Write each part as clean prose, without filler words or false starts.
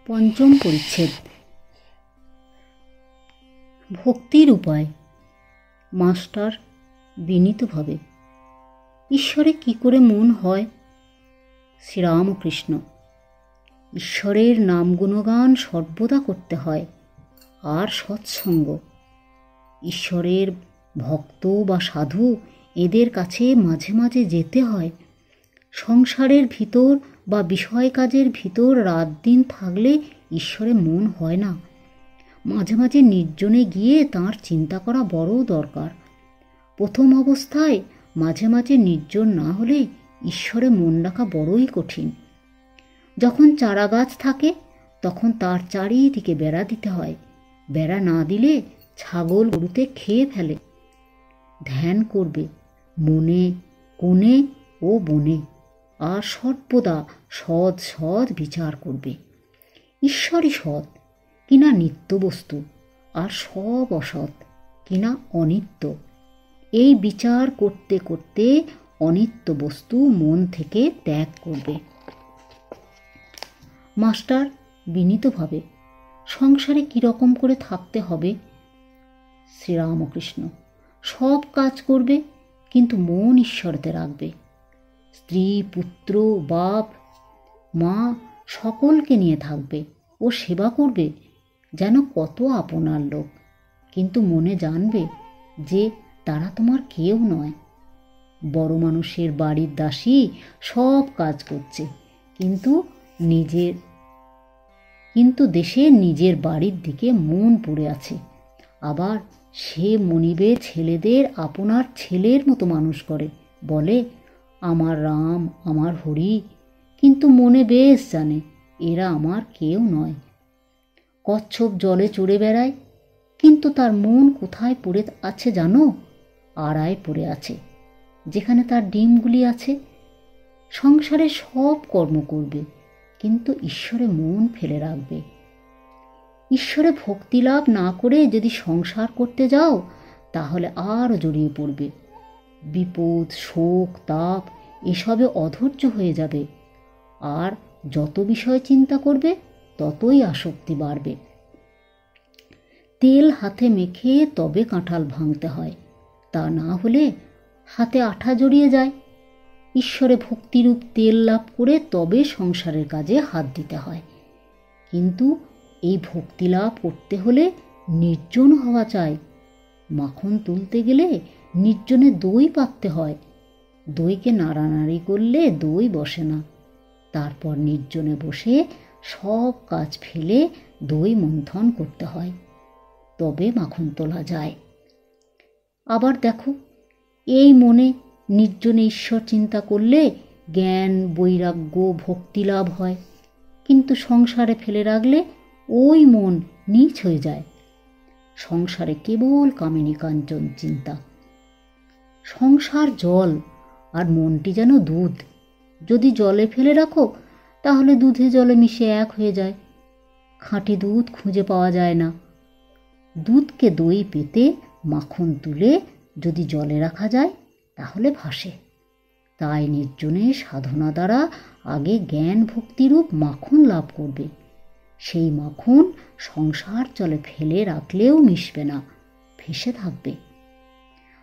পঞ্চম পরিচ্ছেদ। ভক্তির উপায়। মাস্টার বিনীতভাবে, ঈশ্বরে কি করে মন হয়? শ্রীরামকৃষ্ণ, ঈশ্বরের নাম গুণগান সর্বদা করতে হয়, আর সৎসঙ্গ। ঈশ্বরের ভক্ত বা সাধু এদের কাছে মাঝে মাঝে যেতে হয়। সংসারের ভিতর বা বিষয় কাজের ভিতর রাত দিন থাকলে ঈশ্বরে মন হয় না। মাঝে মাঝে নির্জনে গিয়ে তাঁর চিন্তা করা বড় দরকার। প্রথম অবস্থায় মাঝে মাঝে নির্জন না হলে ঈশ্বরে মন রাখা বড়ই কঠিন। যখন চারা গাছ থাকে তখন তার চারিদিকে বেড়া দিতে হয়। বেড়া না দিলে ছাগল গরুতে খেয়ে ফেলে। ধ্যান করবে মনে, কোণে ও বনে, আর সর্বদা সৎ সৎ বিচার করবে। ঈশ্বরই সৎ কিনা নিত্য বস্তু, আর সব অসৎ কিনা অনিত্য। এই বিচার করতে করতে অনিত্য বস্তু মন থেকে ত্যাগ করবে। মাস্টার বিনীতভাবে, সংসারে কীরকম করে থাকতে হবে? শ্রীরামকৃষ্ণ, সব কাজ করবে কিন্তু মন ঈশ্বরেতে রাখবে। স্ত্রী, পুত্র, বাপ, মা সকলকে নিয়ে থাকবে ও সেবা করবে যেন কত আপনার লোক, কিন্তু মনে জানবে যে তারা তোমার কেউ নয়। বড় মানুষের বাড়ির দাসী সব কাজ করছে, কিন্তু দেশে নিজের বাড়ির দিকে মন পড়ে আছে। আবার সে মনিবে ছেলেদের আপনার ছেলের মতো মানুষ করে, বলে আমার রাম, আমার হরি, কিন্তু মনে বেশ জানে এরা আমার কেউ নয়। কচ্ছপ জলে চড়ে বেড়ায়, কিন্তু তার মন কোথায় পড়ে আছে জানো? আড়ায় পড়ে আছে, যেখানে তার ডিমগুলি আছে। সংসারে সব কর্ম করবে কিন্তু ঈশ্বরে মন ফেলে রাখবে। ঈশ্বরে ভক্তি লাভ না করে যদি সংসার করতে যাও তাহলে আরও জড়িয়ে পড়বে। বিপদ, শোক, তাপ এসবে অধৈর্য হয়ে যাবে, আর যত বিষয় চিন্তা করবে ততই আসক্তি বাড়বে। তেল হাতে মেখে তবে কাঁঠাল ভাঙতে হয়, তা না হলে হাতে আঠা জড়িয়ে যায়। ঈশ্বরে ভক্তিরূপ তেল লাভ করে তবে সংসারের কাজে হাত দিতে হয়। কিন্তু এই ভক্তি লাভ করতে হলে নির্জন হওয়া চাই। মাখন তুলতে গেলে নির্জনে দই পাততে হয়। দইকে নাড়ানাড়ি করলে দই বসে না। তারপর নির্জনে বসে সব কাজ ফেলে দই মন্থন করতে হয়, তবে মাখন তোলা যায়। আবার দেখো, এই মনে নির্জনে ঈশ্বর চিন্তা করলে জ্ঞান, বৈরাগ্য, ভক্তি লাভ হয়, কিন্তু সংসারে ফেলে রাখলে ওই মন নীচ হয়ে যায়। সংসারে কেবল কামিনী কাঞ্চন চিন্তা। সংসার জল আর মনটি যেন দুধ। যদি জলে ফেলে রাখো তাহলে দুধে জলে মিশে এক হয়ে যায়। খাঁটি দুধ খুঁজে পাওয়া যায় না। দুধকে দই পেতে মাখন তুলে যদি জলে রাখা যায় তাহলে ভাসে। তাই নির্জনে সাধনা দ্বারা আগে জ্ঞান ভক্তিরূপ মাখন লাভ করবে। সেই মাখন সংসার জলে ফেলে রাখলেও মিশবে না, ভেসে থাকবে।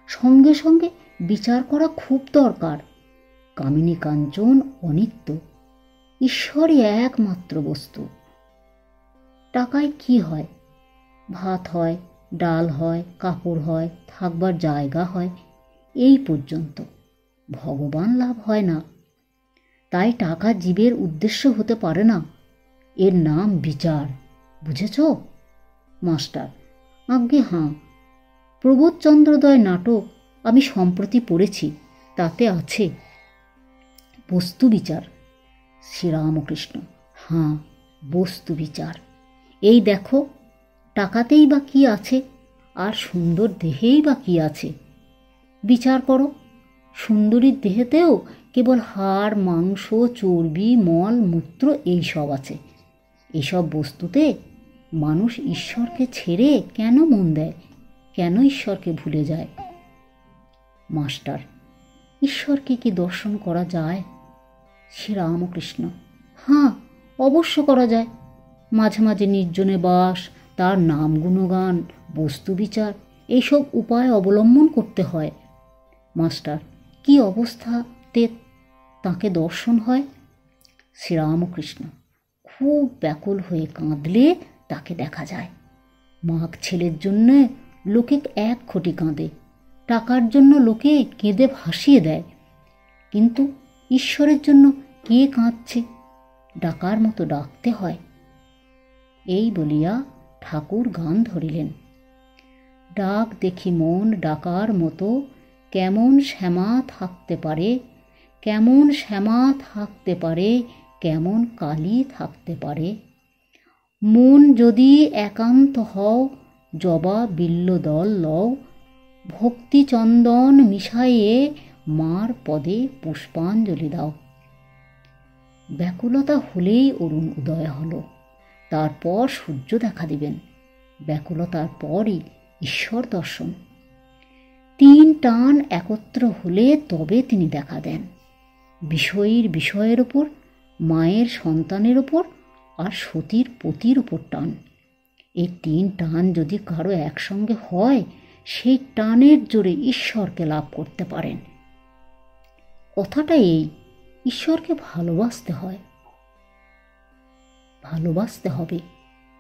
সঙ্গে সঙ্গে বিচার করা খুব দরকার। কামিনী কাঞ্চন অনিত্য, ঈশ্বরই একমাত্র বস্তু। টাকায় কি হয়? ভাত হয়, ডাল হয়, কাপড় হয়, থাকবার জায়গা হয়, এই পর্যন্ত। ভগবান লাভ হয় না। তাই টাকা জীবের উদ্দেশ্য হতে পারে না। এর নাম বিচার, বুঝেছ? মাস্টার, আজ্ঞে হাঁ। প্রবোধচন্দ্রোদয় নাটক আমি সম্প্রতি পড়েছি, তাতে আছে বস্তু বিচার। শ্রীরামকৃষ্ণ, হাঁ, বস্তু বিচার। এই দেখো, টাকাতেই বা কি আছে, আর সুন্দর দেহেই বা কি আছে? বিচার করো, সুন্দরীর দেহেতেও কেবল হাড়, মাংস, চর্বি, মল, মূত্র এইসব আছে। এসব বস্তুতে মানুষ ঈশ্বরকে ছেড়ে কেন মন দেয়, কেন ঈশ্বরকে ভুলে যায়? মাস্টার, ঈশ্বরকে কি দর্শন করা যায়? শ্রীরামকৃষ্ণ, হাঁ, অবশ্য করা যায়। মাঝে মাঝে নির্জনে বাস, তার নাম গুণগান, বস্তু বিচার এইসব উপায় অবলম্বন করতে হয়। মাস্টার, কি অবস্থাতে তাকে দর্শন হয়? শ্রীরামকৃষ্ণ, খুব ব্যাকুল হয়ে কাঁদলে তাকে দেখা যায়। মাঘ ছেলের জন্য লোকে এক খটি কাঁদে, টাকার জন্য লোকে কেঁদে ভাসিয়ে দেয়, কিন্তু ঈশ্বরের জন্য কে কাঁদছে? ডাকার মতো ডাকতে হয়। এই বলিয়া ঠাকুর গান ধরিলেন। ডাক দেখি মন ডাকার মতো, কেমন শ্যামা থাকতে পারে, কেমন শ্যামা থাকতে পারে, কেমন কালী থাকতে পারে। মন যদি একান্ত হও, জবা বিল্ল দল লও, ভক্তি চন্দন মিশাইয়ে মার পদে পুষ্পাঞ্জলি দাও। ব্যাকুলতা হলেই অরুণ উদয় হল, তারপর সূর্য দেখা দিবেন। ব্যাকুলতার পরই ঈশ্বর দর্শন। তিন টান একত্র হলে তবে তিনি দেখা দেন। বিষয়ীর বিষয়ের ওপর, মায়ের সন্তানের ওপর, আর সতীর পতির ওপর টান। এই তিন টান যদি কারো একসঙ্গে হয়, সেই টানের জোরে ঈশ্বরকে লাভ করতে পারেন। কথাটা এই, ঈশ্বরকে ভালোবাসতে হয়, ভালোবাসতে হবে।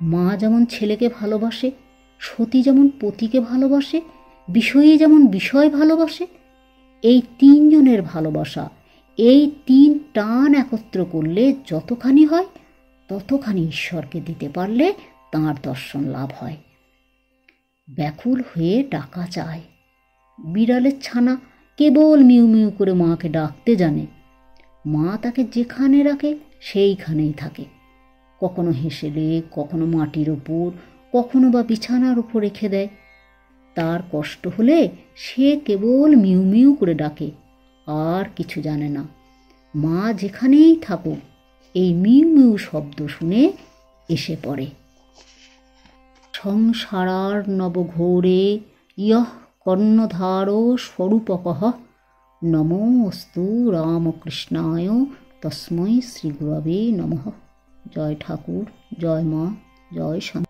মা যেমন ছেলেকে ভালোবাসে, সতী যেমন পতিকে ভালোবাসে, বিষয়ী যেমন বিষয় ভালোবাসে, এই তিনজনের ভালোবাসা, এই তিন টান একত্র করলে যতখানি হয়, ততখানি ঈশ্বরকে দিতে পারলে তাঁর দর্শন লাভ হয়। ব্যাকুল হয়ে ডাকা চায়। বিড়ালের ছানা কেবল মিউ মিউ করে মাকে ডাকতে জানে। মা তাকে যেখানে রাখে সেইখানেই থাকে। কখনো হেসেলে, কখনো মাটির ওপর, কখনো বা বিছানার ওপর রেখে দেয়। তার কষ্ট হলে সে কেবল মিউ মিউ করে ডাকে, আর কিছু জানে না। মা যেখানেই থাকুক, এই মিউ মিউ শব্দ শুনে এসে পড়ে। সংসারার নবঘোরে ইয়ঃ কর্ণধার স্বরূপকঃ নমোস্তু রামকৃষ্ণায় তস্मै শ্রীগুরবে নমঃ। জয় ঠাকুর, জয় মা, জয় শান্তি।